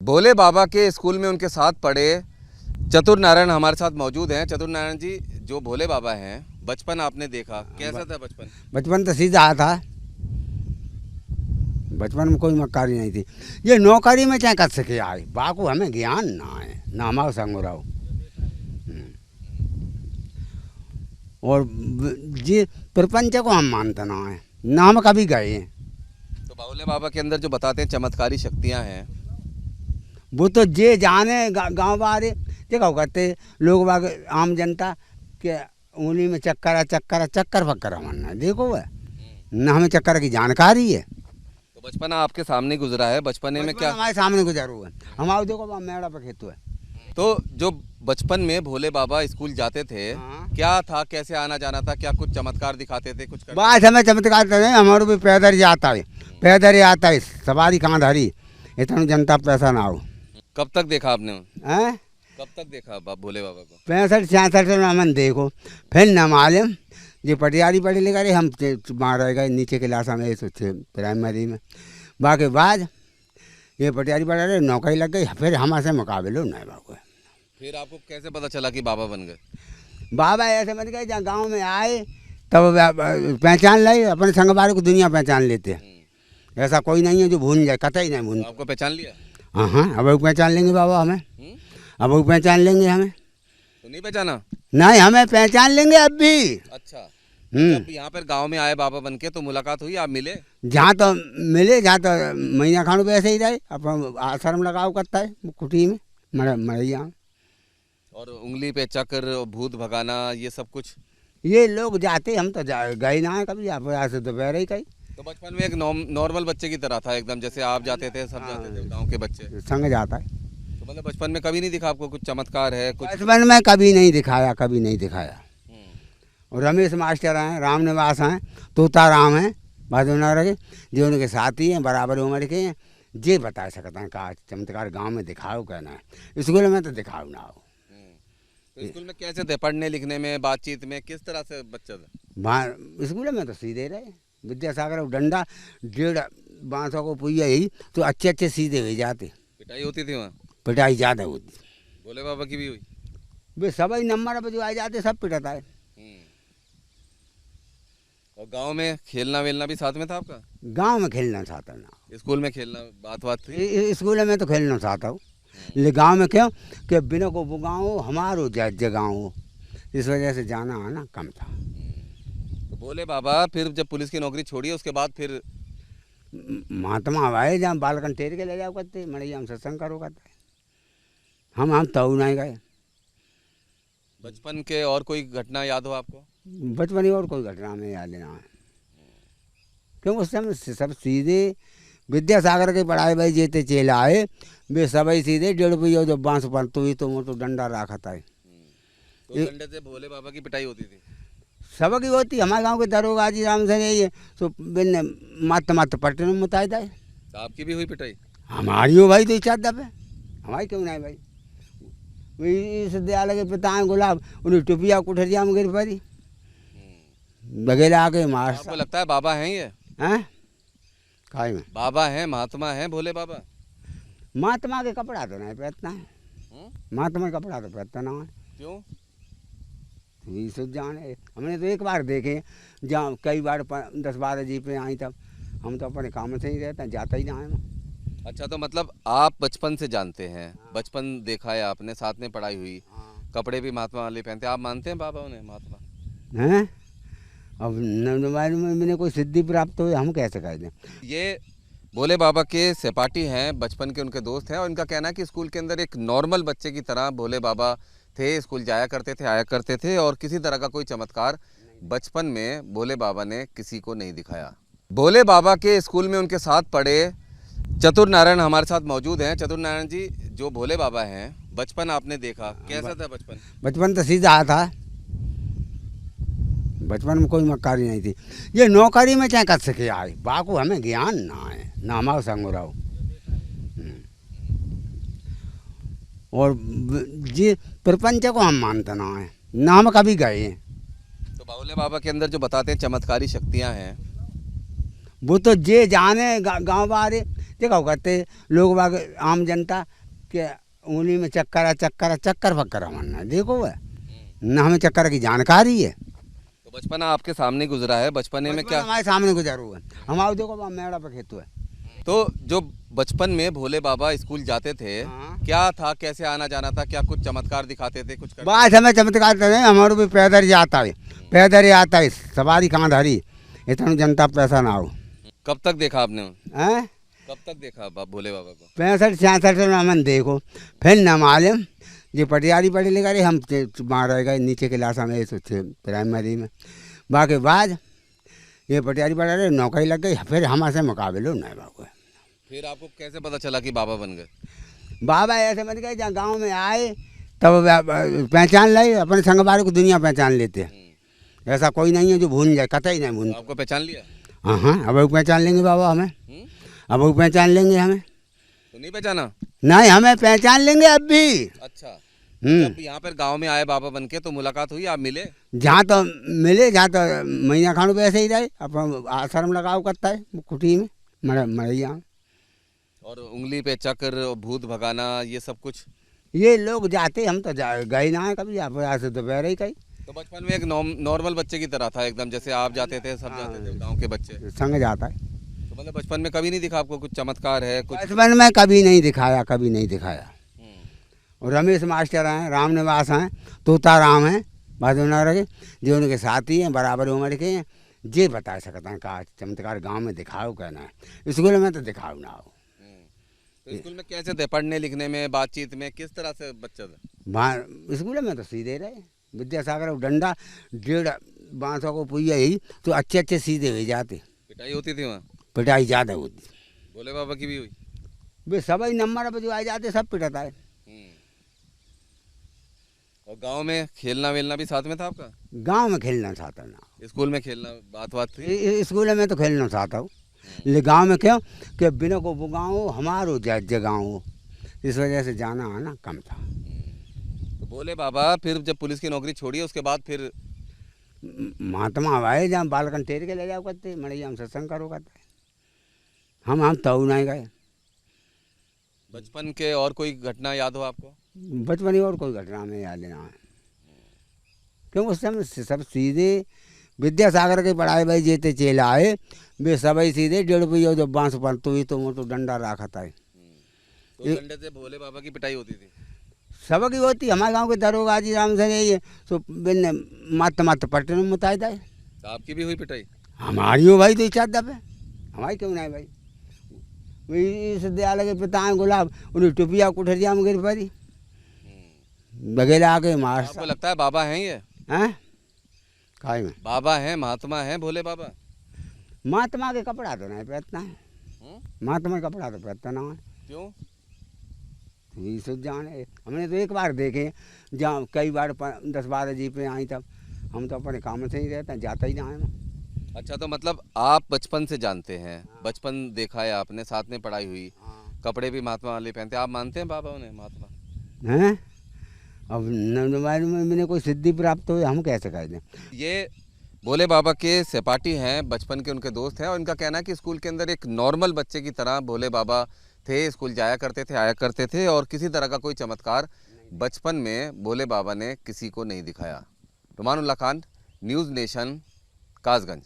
भोले बाबा के स्कूल में उनके साथ पढ़े चतुर नारायण हमारे साथ मौजूद हैं। चतुर नारायण जी, जो भोले बाबा हैं, बचपन आपने देखा, कैसा था बचपन? बचपन तो सीधा था। बचपन में कोई मक्कारी नहीं थी। ये नौकरी में चाहे कर सके आए, बाकू हमें ज्ञान ना है, ना हमारा संग रहो। और जी प्रपंच को हम मानते ना है, ना हम कभी गए हैं। तो भोले बाबा के अंदर जो बताते हैं चमत्कारी शक्तियां हैं, वो तो जे जाने गांव बारे देखो कहते लोग बाग आम जनता के उंगली में चक्कर फक्कर मानना देखो वह ना हमें चक्कर की जानकारी है। तो बचपन आपके सामने गुजरा है, बचपने में क्या हमारे सामने गुजर हुआ है। हमारे देखो मेड़ा पर खेत है। तो जो बचपन में भोले बाबा स्कूल जाते थे, क्या था, कैसे आना जाना था, क्या कुछ चमत्कार दिखाते थे? कुछ बात हमें चमत्कार नहीं, हमारे भी पैदल ही आता है, पैदल ही आता है, सवारी कहाँ धरी, इतना जनता पैसा ना हो। कब तक देखा आपने? हैं कब तक देखा भोले बाबा को? 65-66 में हमन देखो, फिर न मालूम जो पटियाली पढ़े लिखा रहे हम वहाँ रह गए नीचे क्लास में प्राइमरी में। बाकी बाद ये पटियाली पढ़ा रहे, नौकरी लग गई, फिर हमारे मुकाबले नहीं बाबू। फिर आपको कैसे पता चला कि बाबा बन गए? बाबा ऐसे बन गए जहाँ गाँव में आए तब पहचान लाई, अपने संगवारी को दुनिया पहचान लेते हैं। ऐसा कोई नहीं है जो भूल जाए, कतई नहीं भूल। आपको पहचान लिया? हाँ, अब वो पहचान लेंगे बाबा हमें। अब वो पहचान लेंगे हमें। तो नहीं पहचाना? नहीं, हमें पहचान लेंगे अब भी। अच्छा, जब यहाँ पर गांव में आए बाबा बन के तो मुलाकात हुई, आप मिले? जहाँ तो मिले, जहाँ तो महीना खानों पे ऐसे ही रहे, अपन आश्रम लगाओ करता है कुटी में मरैया। और उंगली पे चक्र, भूत भगाना, ये सब कुछ ये लोग जाते, हम तो गए ना है कभी, आप ऐसे तो बह रही कहीं। तो बचपन में एक नॉर्मल बच्चे की तरह था एकदम, जैसे आप जाते थे, सब जाते थे, गांव के बच्चे संग जाता है। तो मतलब बचपन में कभी नहीं दिखा आपको कुछ चमत्कार है कुछ? बचपन में कभी नहीं दिखाया, कभी नहीं दिखाया। और रमेश मास्टर हैं, राम निवास हैं, तोता राम हैं, बहादुर के जो उनके साथी हैं, बराबर उम्र के हैं, ये बता सकते हैं कहा चमत्कार गांव में दिखाओ कहना है, स्कूल में तो दिखाओ ना हो। तो स्कूल में कैसे थे, पढ़ने लिखने में, बातचीत में, किस तरह से बच्चा था? वहाँ स्कूल में तो सीधे रहे, विद्यासागर डंडा 1.5 बांसों को पुइया ही तो अच्छे सीधे हो जाते। पिटाई होती थी वहाँ? पिटाई ज़्यादा होती। भोले बाबा की भी हुई? वे सभी नंबर पर जो आ जाते सब पिटाता है। और गांव में खेलना वेलना भी साथ में था आपका? गांव में खेलना चाहता ना, स्कूल में खेलना बात थी? स्कूल में तो खेलना चाहता हूँ, लेकिन गांव में क्यों कि बिना को गाँव हमारो जगह हो, इस वजह से जाना आना कम था। तो भोले बाबा फिर जब पुलिस की नौकरी छोड़ी उसके बाद फिर महात्मा आए जहाँ बालकन टेर के ले जाओ करते, मड़ैया हम सत्संग करो करते, हम तो नहीं गए। बचपन के और कोई घटना याद हो आपको? बचपन ही और कोई घटना में याद ना है, क्योंकि उस समय सब सीधे विद्यासागर के पढ़ाई भाई जेते चेला आए, वे सभी सीधे 1.5 रुपये जब बांस पर तो डंडा रखा था। तो डंडे से भोले बाबा की पिटाई होती थी? सबकी होती, हमारे गांव के दरोगा जी राम से ये तो बिन मत पट्टे में मुतायद है। तो आपकी भी हुई पिटाई? हमारी हो भाई, तो इच्छा दबे हमारी क्यों नहीं भाई। इस विद्यालय के पिता हैं गुलाब, उन्हें टुपिया कुठरिया में गिर पड़ी, बगेला आके मार। आपको लगता है बाबा हैं ये? हैं काय में बाबा हैं, महात्मा हैं भोले बाबा? महात्मा के कपड़ा तो नहीं पहनता है, महात्मा का कपड़ा तो पहनता ना है। क्यों? ये सब जाने, हमने तो एक बार देखे, जहाँ कई बार 10-12 जी पे आई, तब हम तो अपने काम से ही रहते हैं, जाता ही ना है। अच्छा, तो मतलब आप बचपन से जानते हैं, बचपन देखा है आपने, साथ में पढ़ाई हुई, कपड़े भी महात्मा वाले पहनते, आप मानते हैं बाबा उन्हें महात्मा हैं? अब मैंने कोई सिद्धि प्राप्त हो, हम कैसे कह दें। ये भोले बाबा के सहपाठी हैं, बचपन के उनके दोस्त हैं, और इनका कहना है कि स्कूल के अंदर एक नॉर्मल बच्चे की तरह भोले बाबा थे, स्कूल जाया करते थे, आया करते थे, और किसी तरह का कोई चमत्कार बचपन में भोले बाबा ने किसी को नहीं दिखाया। भोले बाबा के स्कूल में उनके साथ पढ़े चतुर नारायण हमारे साथ मौजूद हैं। चतुर नारायण जी, जो भोले बाबा हैं, बचपन आपने देखा, कैसा था बचपन? बचपन तो सीधा था, बचपन में कोई मक्कारी नहीं थी। ये नौकरी में चाहे कर सके आए, बाकू हमें ज्ञान ना है, ना हमारा संग रहो। और जी प्रपंच को हम मानते ना है, ना हम कभी गए हैं। तो भोले बाबा के अंदर जो बताते हैं चमत्कारी शक्तियां हैं, वो तो जे जाने गांव बारे देखो करते लोग बाग आम जनता के उंगली में चक्कर फक्कर हमारा देखो वह न हमें चक्कर की जानकारी है। तो बचपन आपके सामने गुजरा है, बचपने में क्या हमारे सामने गुजर हुआ है, हमारे देखो मेड़ा पर खेत है। तो जो बचपन में भोले बाबा स्कूल जाते थे, हाँ। क्या था, कैसे आना जाना था, क्या कुछ चमत्कार दिखाते थे, कुछ करते बात हमें चमत्कार करे हमारे भी पैदल ही आता है, पैदल ही आता है, सवारी कहाँ धरी इतना जनता पैसा ना हो। थे? कब तक देखा आपने? हैं कब तक देखा भोले बाबा को? 65-66 में हमन देखो, फिर न मालूम जो पटियाली पढ़े लिखा रहे हम वहाँ रह गए नीचे क्लास में तो थे प्राइमरी में, बाकी बाद ये पटियाली पढ़ा रहे नौकरी लग गई, फिर हमारे मुकाबले नहीं बाबू। फिर आपको कैसे पता चला कि बाबा बन गए? बाबा ऐसे बन गए जहाँ गाँव में आए तब पहचान लाई, अपने संगवारी को दुनिया पहचान लेते हैं, ऐसा कोई नहीं है जो भूल जाए, कतई नहीं भूल। आपको पहचान लिया? हाँ हाँ अब वो पहचान लेंगे बाबा हमें, अब वो पहचान लेंगे हमें। तो नहीं पहचाना? नहीं हमें पहचान लेंगे अब भी। अच्छा, जब यहाँ पर गांव में आए बाबा बन के तो मुलाकात हुई, आप मिले? जहाँ तो मिले, जहाँ तो महीना खानों पे ऐसे ही रहे, अपना आश्रम लगाओ करता है कुटी में मरैया में। और उंगली पे चक्र, भूत भगाना, ये सब कुछ? ये लोग जाते, हम तो गए ना है कभी, आप ऐसे तो बह रही कहीं। तो बचपन में एक नॉर्मल बच्चे की तरह था एकदम, जैसे आप जाते थे, सब जाते थे गांव के बच्चे। संग जाता है। तो मतलब बचपन में कभी नहीं दिखा आपको कुछ चमत्कार है कुछ? बचपन में कभी नहीं दिखाया, कभी नहीं दिखाया। और रमेश मास्टर हैं, राम निवास हैं, तोता राम हैं भादोनगर के, जो उनके साथी हैं बराबर उम्र के हैं, ये बता सकता है का चमत्कार गांव में दिखाओ कहना है, स्कूल में तो दिखाओ ना हो। तो स्कूल में कैसे थे, पढ़ने लिखने में, बातचीत में, किस तरह से बच्चा था? वहाँ स्कूल में तो सीधे रहे, विद्यासागर डंडा 1.5 बांसों को पुइया ही तो अच्छे सीधे हो जाते। पिटाई होती थी वहाँ? पिटाई ज़्यादा होती। भोले बाबा की भी हुई? वे सभी नंबर पर जो आ जाते सब पिटाता है। और गांव में खेलना वेलना भी साथ में था आपका? गांव में खेलना चाहता ना, स्कूल में खेलना बात थी? स्कूल में तो खेलना चाहता हूँ, लेकिन गांव में क्यों कि बिना को गाँव हमारो जगह हो, इस वजह से जाना आना कम था। तो भोले बाबा फिर जब पुलिस की नौकरी छोड़ी उसके बाद फिर महात्मा आए जहाँ बालकन टेर के ले जाओ करते, मड़ैया हम सत्संग करो करते, हम तो नहीं गए। बचपन के और कोई घटना याद हो आपको? बचपन की और कोई घटना में याद ना है, क्योंकि उस समय सब सीधे विद्यासागर के पढ़ाई भाई जेते चेला आए, वे सभी सीधे 1.5 रुपये जब बांस पर तो डंडा रखा था। तो डंडे से भोले बाबा की पिटाई होती थी? सबकी होती, हमारे गांव के दरोगा जी राम से ये तो बिन मत पट्टे में मुतायद है। तो आपकी भी हुई पिटाई? हमारी हो भाई तो इच्छा दबे, हमारी क्यों नहीं भाई। वही इस विद्यालय के पिता हैं गुलाब, उन्हें टुपिया कुठरिया में गिर पड़ी, बगेला आके मार। आपको लगता है बाबा हैं ये? हैं काय में बाबा हैं, महात्मा हैं भोले बाबा? महात्मा के कपड़ा तो नहीं पहनता है, महात्मा का कपड़ा तो पहनता ना है। क्यों? ये सब जाने, हमने तो एक बार देखे, जहाँ कई बार 10-12 जी पे आई, तब हम तो अपने काम से ही रहते हैं, जाता ही ना है। अच्छा, तो मतलब आप बचपन से जानते हैं, बचपन देखा है आपने, साथ में पढ़ाई हुई, कपड़े भी महात्मा वाले पहनते, आप मानते हैं बाबा उन्हें महात्मा? हैं अब मैंने कोई सिद्धि प्राप्त हो, हम कैसे कर दें। ये भोले बाबा के सहपाठी हैं, बचपन के उनके दोस्त हैं, और इनका कहना है कि स्कूल के अंदर एक नॉर्मल बच्चे की तरह भोले बाबा थे, स्कूल जाया करते थे, आया करते थे, और किसी तरह का कोई चमत्कार बचपन में भोले बाबा ने किसी को नहीं दिखाया। रुमानुल्लाह खान, न्यूज़ नेशन, कासगंज।